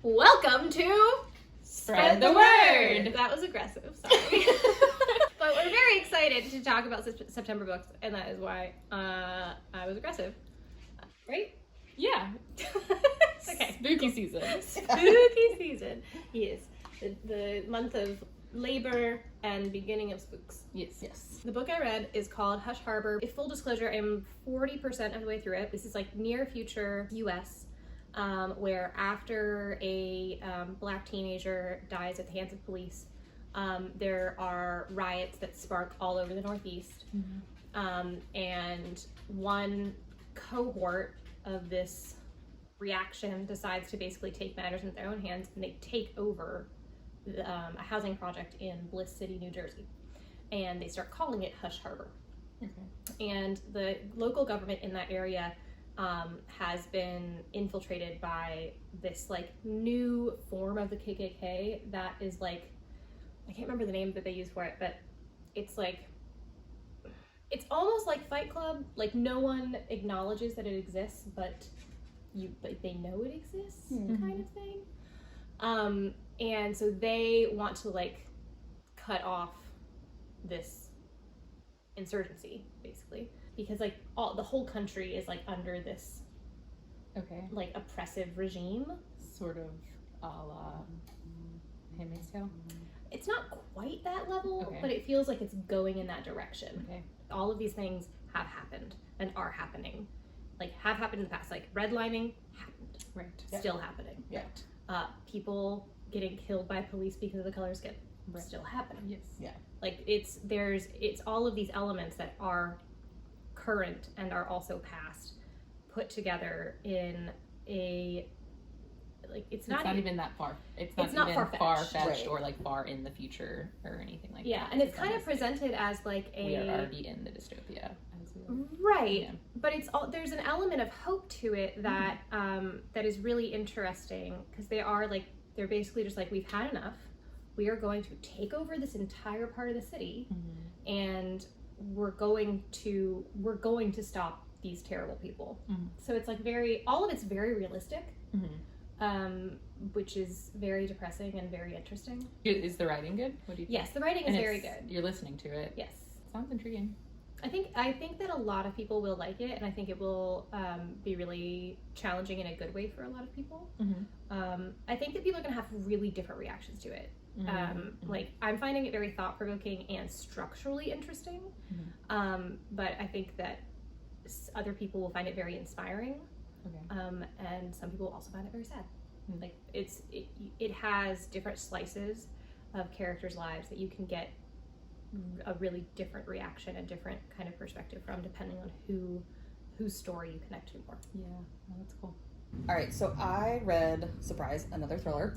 Welcome to Spread the Word! That was aggressive, sorry. But we're very excited to talk about September books, and that is why I was aggressive. Right? Yeah. Okay. Spooky season. Spooky season. Yes. The month of labor and beginning of spooks. Yes. The book I read is called Hush Harbor. If full disclosure, I'm 40% of the way through it. This is like near future US, where after a black teenager dies at the hands of police, there are riots that spark all over the Northeast. Mm-hmm. And one cohort of this reaction decides to basically take matters into their own hands, and they take over a housing project in Bliss City, New Jersey. And they start calling it Hush Harbor. Okay. And the local government in that area has been infiltrated by this like new form of the KKK that is like, I can't remember the name that they use for it, but it's like, it's almost like Fight Club. Like no one acknowledges that it exists, but they know it exists, kind of thing. And so they want to like cut off this insurgency, basically, because like the whole country is like under this like oppressive regime, sort of a la Handmaid's Tale. It's not quite that level, but it feels like it's going in that direction. All of these things have happened and are happening, like have happened in the past. Like redlining happened, still happening. People getting killed by police because of the color of skin, still happening. Like it's all of these elements that are current and are also past, put together in a like it's not even that far. It's not even far-fetched or like far in the future or anything like that. Yeah, and it's kind of presented as like we are already in the dystopia. But it's all, there's an element of hope to it that that is really interesting, because they're basically just like, we've had enough. We are going to take over this entire part of the city, and we're going to stop these terrible people. So it's like all of it's very realistic, which is very depressing and very interesting. Is the writing good? What do you think? Yes, the writing is very good. You're listening to it. Yes. Sounds intriguing. I think that a lot of people will like it, and I think it will be really challenging in a good way for a lot of people. I think that people are going to have really different reactions to it. Like, I'm finding it very thought-provoking and structurally interesting, but I think that other people will find it very inspiring, and some people will also find it very sad. Like, it has different slices of characters' lives that you can get a really different reaction and different kind of perspective from, depending on whose story you connect to more. That's cool. All right, so I read, surprise, another thriller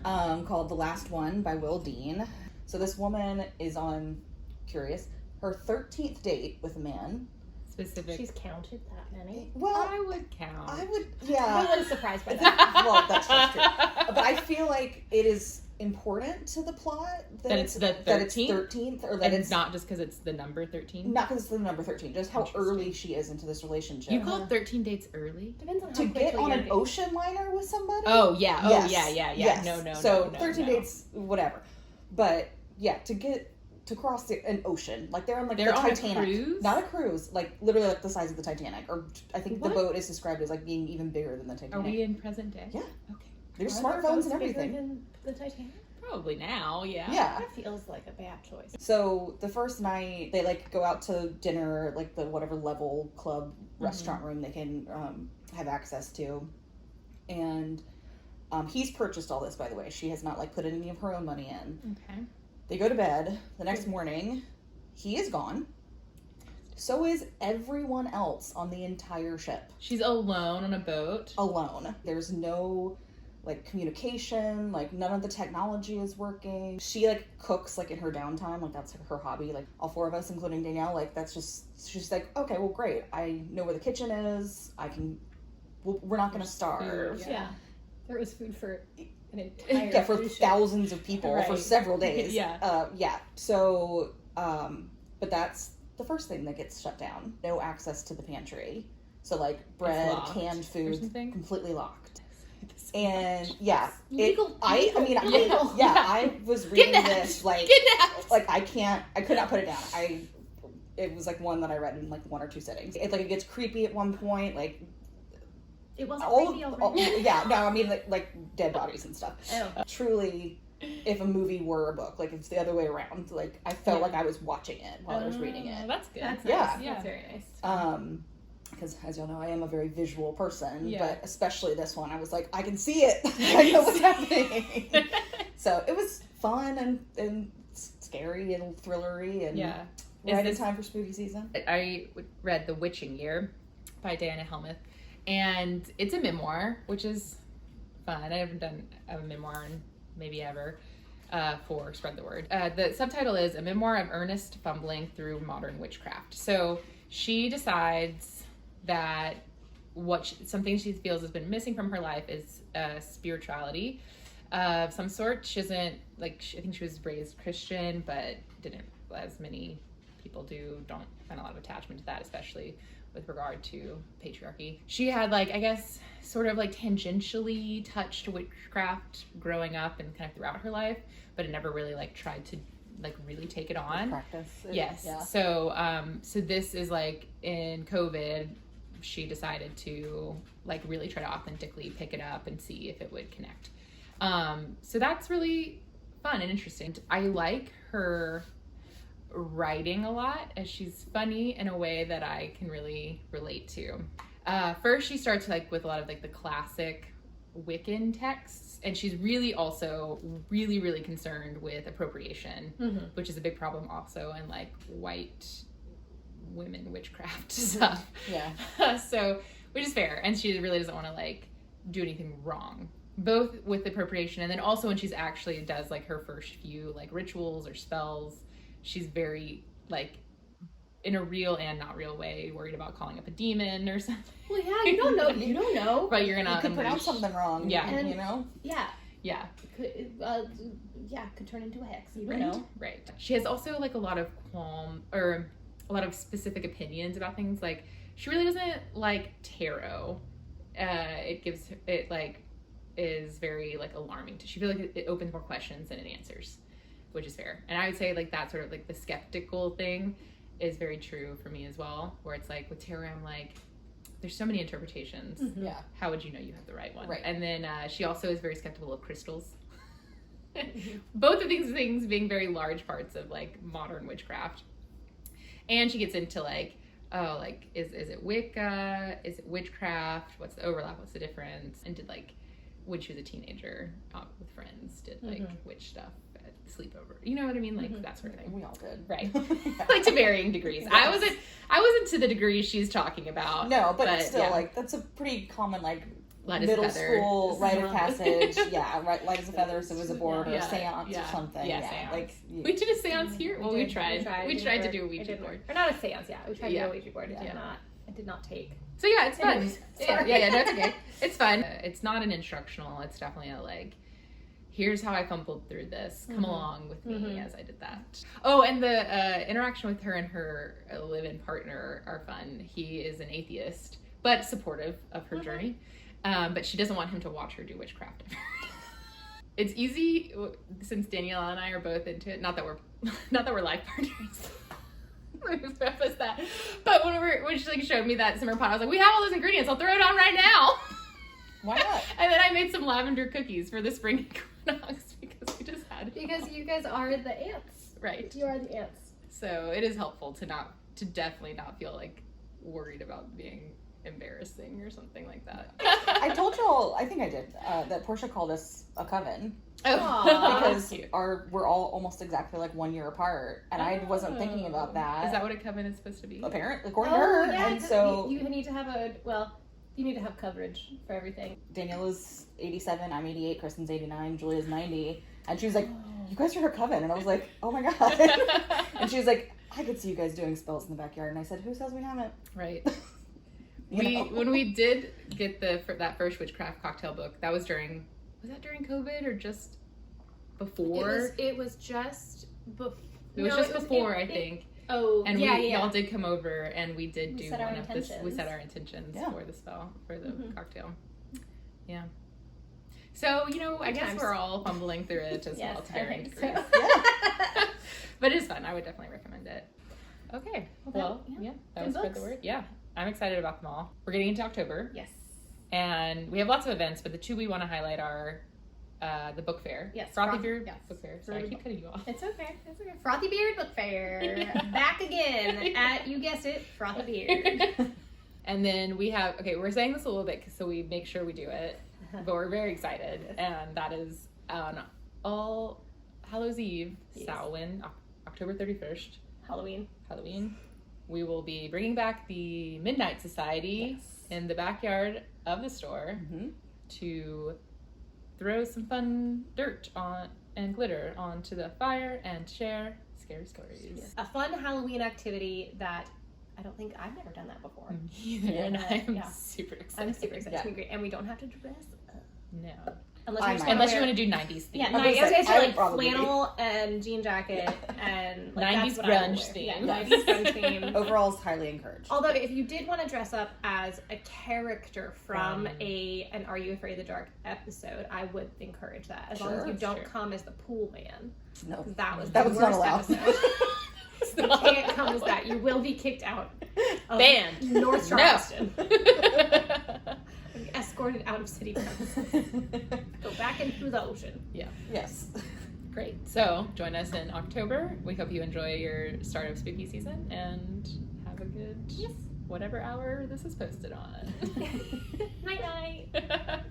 called The Last One by Will Dean. So this woman is on, curious, her 13th date with a man. Specific. She's counted that many? Well, I would count. No one's surprised by that. Well, that's true. But I feel like it is important to the plot that it's the 13th, or that it's not just because it's the number 13. Not because it's the number 13, just how early she is into this relationship. You called 13 dates early? Depends on how to get on an ocean liner with somebody. Oh yeah. Yes. No. So 13 dates, whatever. But yeah, to cross an ocean, like they're on the Titanic, a cruise? Not a cruise, like literally like the size of the Titanic, or I think the boat is described as like being even bigger than the Titanic. Are we in present day? Yeah. Okay. There's smartphones and everything. Bigger than the Titanic? Probably now, yeah. That feels like a bad choice. So the first night, they like go out to dinner, like the whatever level club restaurant room they can have access to. And he's purchased all this, by the way. She has not like put any of her own money in. Okay. They go to bed. The next morning, he is gone. So is everyone else on the entire ship. She's alone on a boat. Alone. There's no like communication, like none of the technology is working. She like cooks like in her downtime, like that's her hobby. Like all four of us, including Danielle, like that's just, she's like, okay, well great, I know where the kitchen is, we're not gonna starve. Yeah. There was food for an entire for thousands of people for several days. So but that's the first thing that gets shut down. No access to the pantry. So like bread, canned food, completely locked. And yeah, Legal. I was reading this like I could not put it down. It was like one that I read in like 1 or 2 sittings. It gets creepy at one point, like it wasn't creepy already. yeah, no, I mean like dead bodies and stuff. Oh. Truly, if a movie were a book, like it's the other way around. Like I felt like I was watching it while I was reading it. That's good. That's yeah. nice. That's very nice. Because as y'all know, I am a very visual person, Yeah. but especially this one, I was like, I can see it. I know what's happening. So it was fun and scary and thrillery and right in time for spooky season. I read The Witching Year by Diana Helmuth, and it's a memoir, which is fun. I haven't done a memoir in maybe ever for Spread the Word. The subtitle is A Memoir of Earnest Fumbling Through Modern Witchcraft. So she decides that something she feels has been missing from her life is spirituality of some sort. She isn't I think she was raised Christian, but didn't, as many people do, don't find a lot of attachment to that, especially with regard to patriarchy. She had I guess sort of tangentially touched witchcraft growing up and kind of throughout her life, but it never really tried to really take it on. Practice. Yes. Yeah. So so this is in COVID, she decided to really try to authentically pick it up and see if it would connect. So that's really fun and interesting. I like her writing a lot, as she's funny in a way that I can really relate to. First, she starts with a lot of the classic Wiccan texts, and she's really also really concerned with appropriation, which is a big problem also in white women witchcraft stuff. Yeah. So, which is fair, and she really doesn't want to do anything wrong, both with appropriation and then also when she's actually does her first few rituals or spells, she's very in a real and not real way worried about calling up a demon or something. Well, yeah, you don't know. But you're gonna could pronounce something wrong. Yeah. And, you know. Yeah. Yeah. Could turn into a hex. You Right. don't know. Right. She has also a lot of qualm or a lot of specific opinions about things. She really doesn't like tarot. It gives it is very alarming to. She feels it opens more questions than it answers, which is fair. And I would say that sort of the skeptical thing is very true for me as well. Where it's with tarot, I'm there's so many interpretations. Mm-hmm. Yeah. How would you know you have the right one? Right. And then she also is very skeptical of crystals. Both of these things being very large parts of modern witchcraft. And she gets into is it Wicca? Is it witchcraft? What's the overlap? What's the difference? And did when she was a teenager with friends, did witch stuff at sleepover. You know what I mean? That sort of thing. We all did. Right. To varying degrees. Yes. I wasn't to the degree she's talking about. No, but still yeah. that's a pretty common Light as middle a feather. school rite of passage. Yeah, right. Light as a feather, so it was a board or a seance or something. Yeah, seance. We did a seance here. Well, we tried to do a Ouija board. Or not a seance, yeah. We tried to do a Ouija board. It did not take. So yeah, it's fun. Anyways, Yeah, no, it's okay. It's fun. It's not an instructional. It's definitely a here's how I fumbled through this. Come along with me as I did that. Oh, and the interaction with her and her live-in partner are fun. He is an atheist, but supportive of her journey. But she doesn't want him to watch her do witchcraft. It's easy since Danielle and I are both into it. Not that we're life partners. Let me preface that. But when she showed me that simmer pot, I was we have all those ingredients. I'll throw it on right now. Why not? And then I made some lavender cookies for the spring equinox because we just had. Because you guys are the ants. Right. You are the ants. So it is helpful to definitely not feel worried about being embarrassing or something like that. I told y'all, I think I did, that Portia called us a coven. Oh, because we're all almost exactly 1 year apart, and I wasn't thinking about that. Is that what a coven is supposed to be? Apparently, according to her. Yeah, and so you need to have you need to have coverage for everything. Daniela's 87, I'm 88, Kristen's 89, Julia's 90, and she was you guys are her coven, and I was oh my god. And she was I could see you guys doing spells in the backyard, and I said, who says we haven't? Right. When we did get that first witchcraft cocktail book, that was during COVID or just before? It was just before. It was just before, I think. Oh, and yeah, y'all did come over, and we did set our intentions for the spell, for the cocktail. Yeah. So, I guess times. we're all fumbling through it as well to I varying think degrees. so. Yeah. But it's fun. I would definitely recommend it. Okay. Well, yeah. that Good was Spread the books. Word. Yeah. I'm excited about them all. We're getting into October. Yes. And we have lots of events, but the two we want to highlight are the book fair. Yes, Frothy Beard yes. Book Fair. Sorry, I keep cutting you off. It's okay. It's okay. Frothy Beard Book Fair. Back again at, you guessed it, Frothy Beard. And then we have, we're saying this a little bit so we make sure we do it, but we're very excited. And that is on All Hallows Eve, Yes. Samhain, October 31st, Halloween. We will be bringing back the Midnight Society in the backyard of the store to throw some fun dirt and glitter onto the fire and share scary stories. Yes. A fun Halloween activity that I don't think I've never done that before. Either, and I'm Yeah. super excited. I'm super excited. It's gonna be great. And we don't have to dress up. No. Unless you want to do 90s theme. Yeah, I was gonna 90s. say, So I would like probably flannel and jean jacket and like 90s that's what I would grunge wear. theme. Yeah, 90s grunge theme. Overall, is highly encouraged. Although if you did want to dress up as a character from an Are You Afraid of the Dark episode, I would encourage that. As long as you don't come as the pool man. No. Because that was That the was not worst allowed. episode. You can't come as that. You will be kicked out of Banned. North Charleston. No. Escorted out of city premises. Go back in through the ocean. Yes. Great. So join us in October. We hope you enjoy your start of spooky season and have a good whatever hour this is posted on. Night night.